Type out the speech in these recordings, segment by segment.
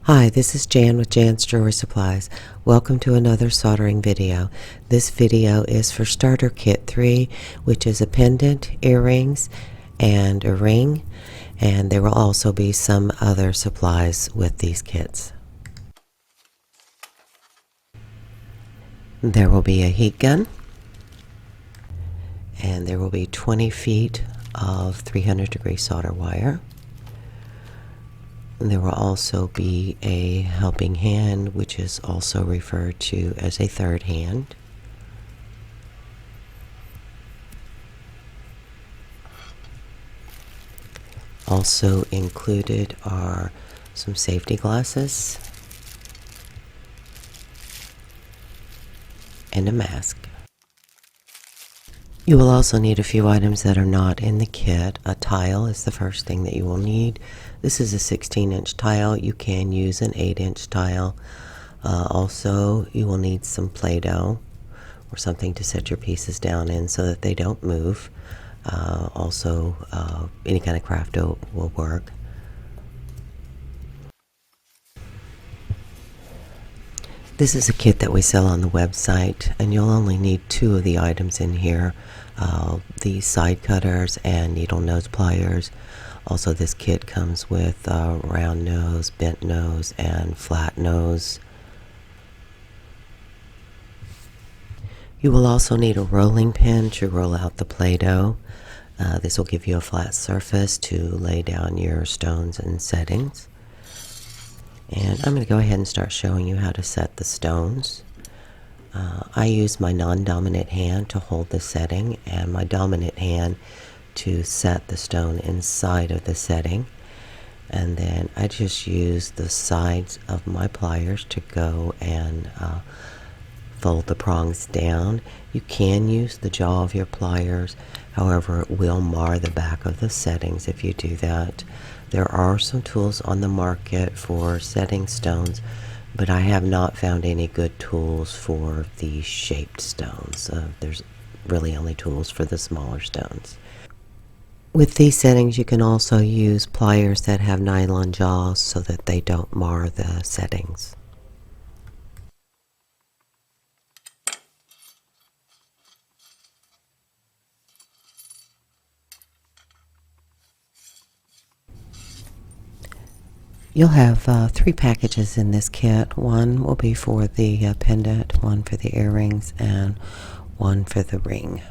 Hi, this is Jan with Jan's Jewelry Supplies. Welcome to another soldering video. This video is for Starter Kit 3, which is a pendant, earrings, and a ring. And there will also be some other supplies with these kits. There will be a heat gun, and there will be 20 feet of 300-degree solder wire. There will also be a helping hand, which is also referred to as a third hand. Also included are some safety glasses and a mask. You will also need a few items that are not in the kit. A tile is the first thing that you will need. This is a 16-inch tile. You can use an 8-inch tile. Also, you will need some Play-Doh or something to set your pieces down in so that they don't move. Also, any kind of craft dough will work. This is a kit that we sell on the website, and you'll only need 2 of the items in here. The side cutters and needle nose pliers. Also, this kit comes with round nose, bent nose, and flat nose. You will also need a rolling pin to roll out the Play-Doh. This will give you a flat surface to lay down your stones and settings. And I'm going to go ahead and start showing you how to set the stones. I use my non-dominant hand to hold the setting and my dominant hand to set the stone inside of the setting. And then I just use the sides of my pliers to go and fold the prongs down. You can use the jaw of your pliers, however it will mar the back of the settings if you do that. There are some tools on the market for setting stones, but I have not found any good tools for the shaped stones. There's really only tools for the smaller stones. With these settings, you can also use pliers that have nylon jaws so that they don't mar the settings. You'll have 3 packages in this kit. One will be for the pendant, one for the earrings, and one for the ring.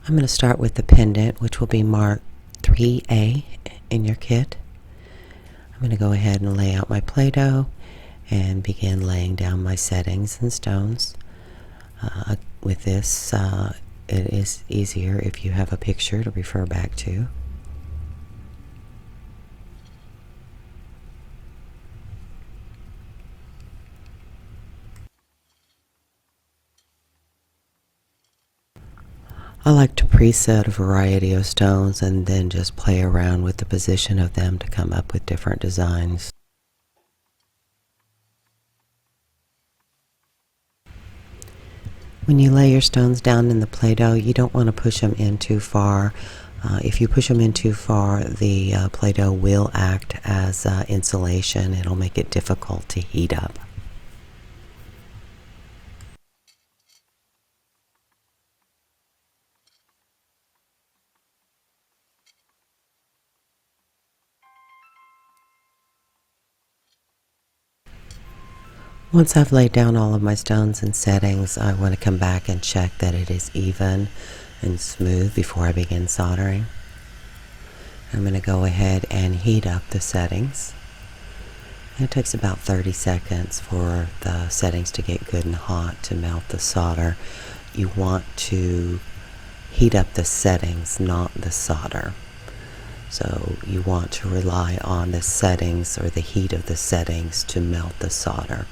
I'm going to start with the pendant, which will be marked 3A in your kit. I'm going to go ahead and lay out my Play-Doh and begin laying down my settings and stones. With this, it is easier if you have a picture to refer back to. I like to preset a variety of stones and then just play around with the position of them to come up with different designs. When you lay your stones down in the Play-Doh, you don't want to push them in too far. If you push them in too far, the Play-Doh will act as insulation. It'll make it difficult to heat up. Once I've laid down all of my stones and settings, I want to come back and check that it is even and smooth before I begin soldering. I'm going to go ahead and heat up the settings. It takes about 30 seconds for the settings to get good and hot to melt the solder. You want to heat up the settings, not the solder. So you want to rely on the settings or the heat of the settings to melt the solder.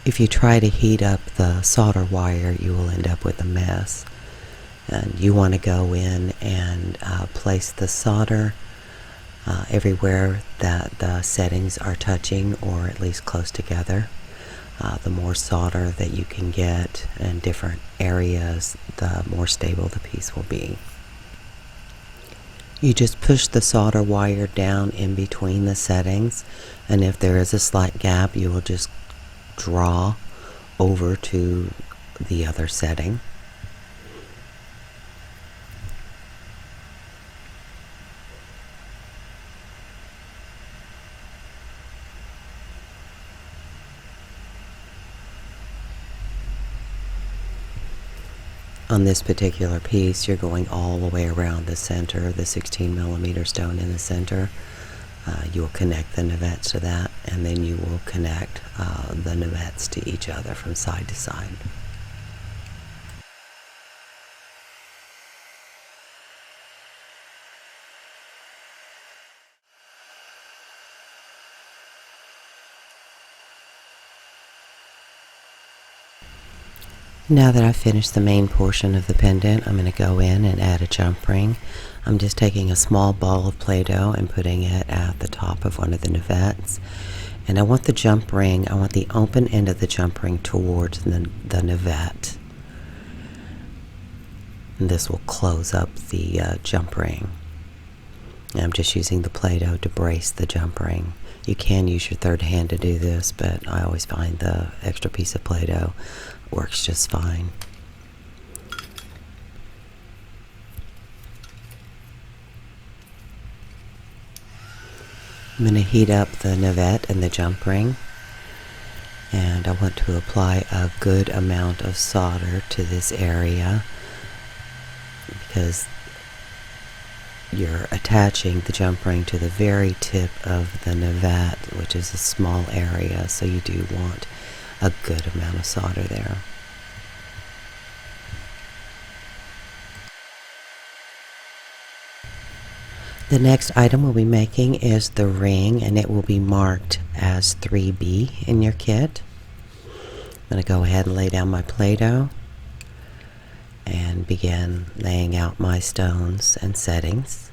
If you try to heat up the solder wire, you will end up with a mess. And you want to go in and place the solder everywhere that the settings are touching, or at least close together. The more solder that you can get in different areas, the more stable the piece will be. You just push the solder wire down in between the settings, and if there is a slight gap, you will just draw over to the other setting. On this particular piece, you're going all the way around the center, the 16mm stone in the center. You will connect the navets to that, and then you will connect the navets to each other from side to side. Now that I've finished the main portion of the pendant, I'm going to go in and add a jump ring. I'm just taking a small ball of Play-Doh and putting it at the top of one of the navets. And I want the jump ring, I want the open end of the jump ring towards the navet. And this will close up the jump ring. And I'm just using the Play-Doh to brace the jump ring. You can use your third hand to do this, but I always find the extra piece of Play-Doh works just fine. I'm going to heat up the navet and the jump ring, and I want to apply a good amount of solder to this area because you're attaching the jump ring to the very tip of the navet, which is a small area, so you do want a good amount of solder there. The next item we'll be making is the ring, and it will be marked as 3B in your kit. I'm going to go ahead and lay down my Play-Doh and begin laying out my stones and settings.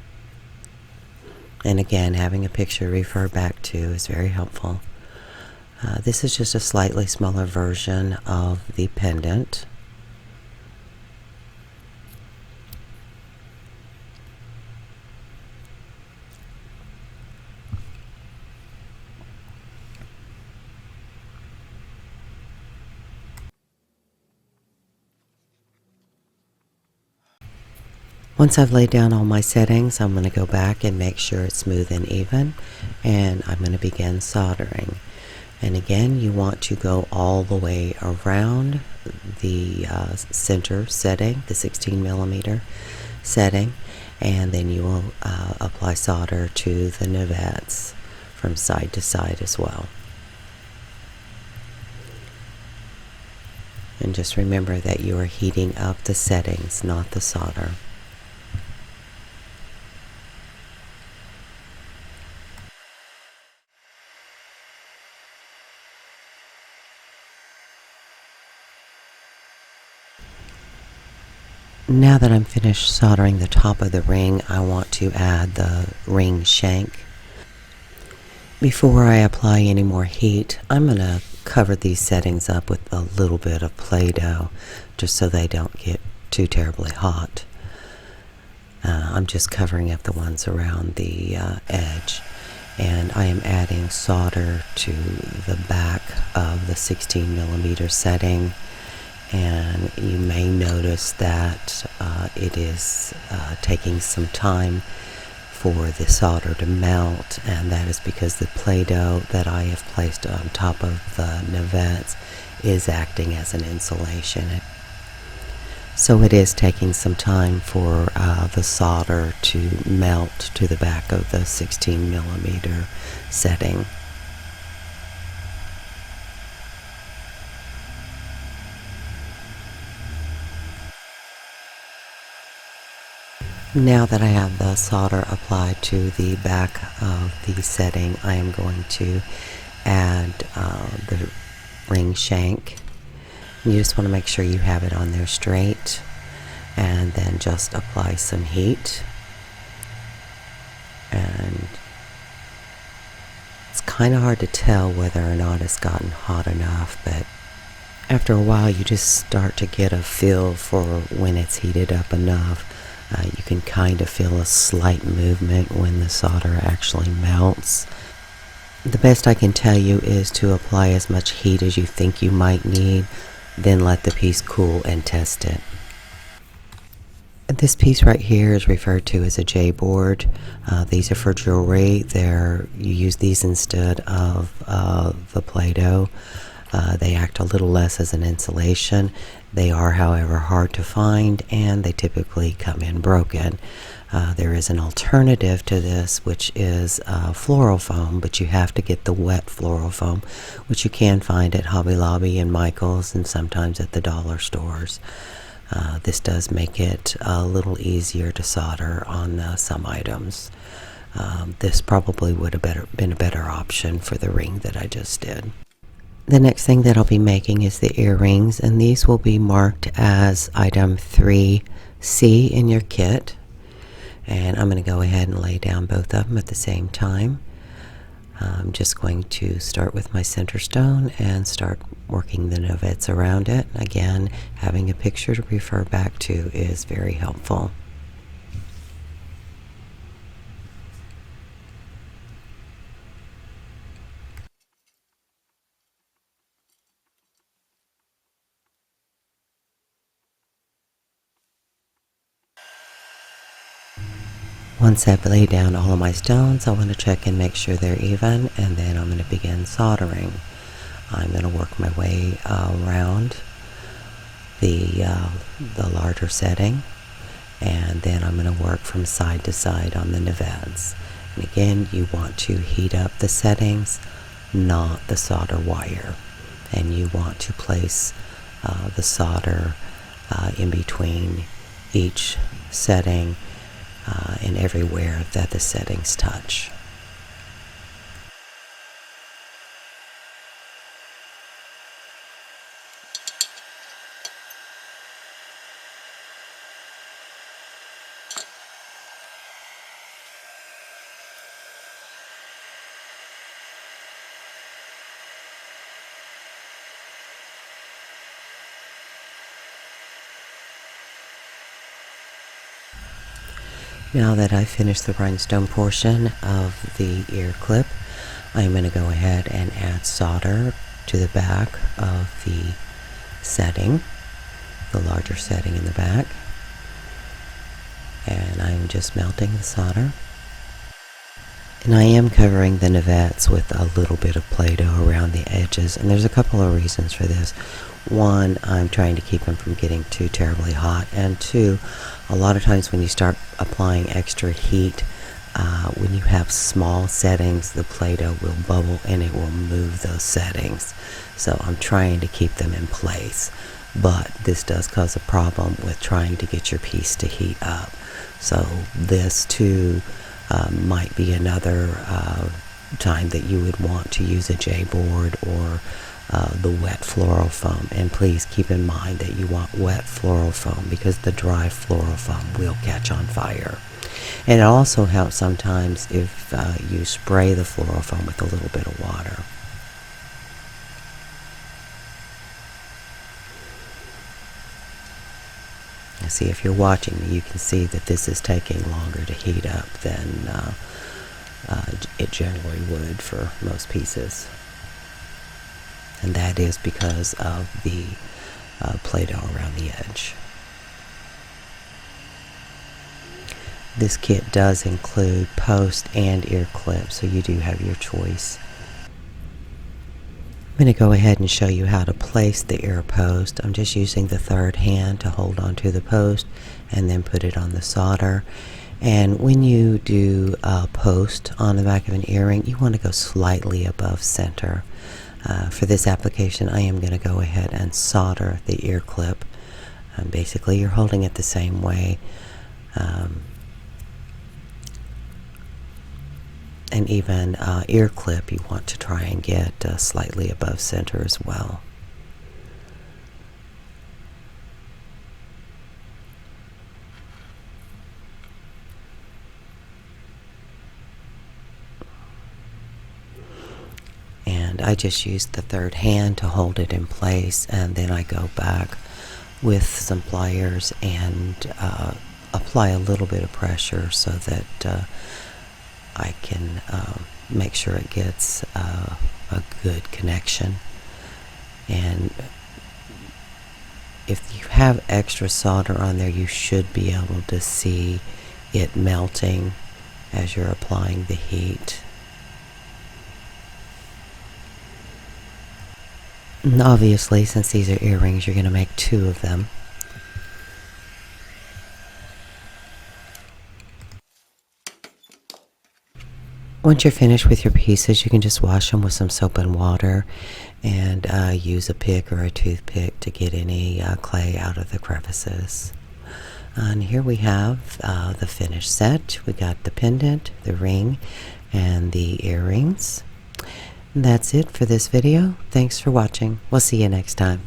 And again, having a picture to refer back to is very helpful. This is just a slightly smaller version of the pendant. Once I've laid down all my settings, I'm going to go back and make sure it's smooth and even, and I'm going to begin soldering. And again, you want to go all the way around the center setting, the 16mm setting, and then you will apply solder to the navets from side to side as well. And just remember that you are heating up the settings, not the solder. Now that I'm finished soldering the top of the ring, I want to add the ring shank. Before I apply any more heat, I'm going to cover these settings up with a little bit of Play-Doh just so they don't get too terribly hot. I'm just covering up the ones around the edge, and I am adding solder to the back of the 16mm setting. And you may notice that it is taking some time for the solder to melt, and that is because the Play-Doh that I have placed on top of the navets is acting as an insulation. So it is taking some time for the solder to melt to the back of the 16mm setting. Now that I have the solder applied to the back of the setting, I am going to add the ring shank. You just want to make sure you have it on there straight, and then just apply some heat. And it's kind of hard to tell whether or not it's gotten hot enough, but after a while you just start to get a feel for when it's heated up enough. You can kind of feel a slight movement when the solder actually melts. The best I can tell you is to apply as much heat as you think you might need, then let the piece cool and test it. This piece right here is referred to as a J-board. These are for jewelry. You use these instead of the Play-Doh. They act a little less as an insulation. They are, however, hard to find, and they typically come in broken. There is an alternative to this, which is floral foam, but you have to get the wet floral foam, which you can find at Hobby Lobby and Michael's and sometimes at the dollar stores. This does make it a little easier to solder on some items. This probably would have been a better option for the ring that I just did. The next thing that I'll be making is the earrings, and these will be marked as item 3C in your kit. And I'm going to go ahead and lay down both of them at the same time. I'm just going to start with my center stone and start working the novets around it. Again, having a picture to refer back to is very helpful. Once I've laid down all of my stones, I want to check and make sure they're even, and then I'm going to begin soldering. I'm going to work my way around the larger setting, and then I'm going to work from side to side on the novets. And again, you want to heat up the settings, not the solder wire. And you want to place the solder in between each setting and everywhere that the settings touch. Now that I've finished the rhinestone portion of the ear clip, I'm going to go ahead and add solder to the back of the setting, the larger setting in the back. And I'm just melting the solder. And I am covering the novets with a little bit of Play-Doh around the edges, and there's a couple of reasons for this. One, I'm trying to keep them from getting too terribly hot, and two, a lot of times when you start applying extra heat, when you have small settings, the Play-Doh will bubble and it will move those settings. So I'm trying to keep them in place, but this does cause a problem with trying to get your piece to heat up. So this too might be another time that you would want to use a J-board or the wet floral foam. And please keep in mind that you want wet floral foam because the dry floral foam will catch on fire. And it also helps sometimes if you spray the floral foam with a little bit of water. See, if you're watching me, you can see that this is taking longer to heat up than it generally would for most pieces. And that is because of the Play-Doh around the edge. This kit does include post and ear clips, so you do have your choice. I'm going to go ahead and show you how to place the ear post. I'm just using the third hand to hold onto the post and then put it on the solder. And when you do a post on the back of an earring, you want to go slightly above center. For this application, I am going to go ahead and solder the ear clip. Basically, you're holding it the same way. And even ear clip, you want to try and get slightly above center as well. I just use the third hand to hold it in place, and then I go back with some pliers and apply a little bit of pressure so that I can make sure it gets a good connection. And if you have extra solder on there, you should be able to see it melting as you're applying the heat. And obviously, since these are earrings, you're going to make 2 of them. Once you're finished with your pieces, you can just wash them with some soap and water, and use a pick or a toothpick to get any clay out of the crevices. And here we have the finished set. We got the pendant, the ring, and the earrings. And that's it for this video. Thanks for watching. We'll see you next time.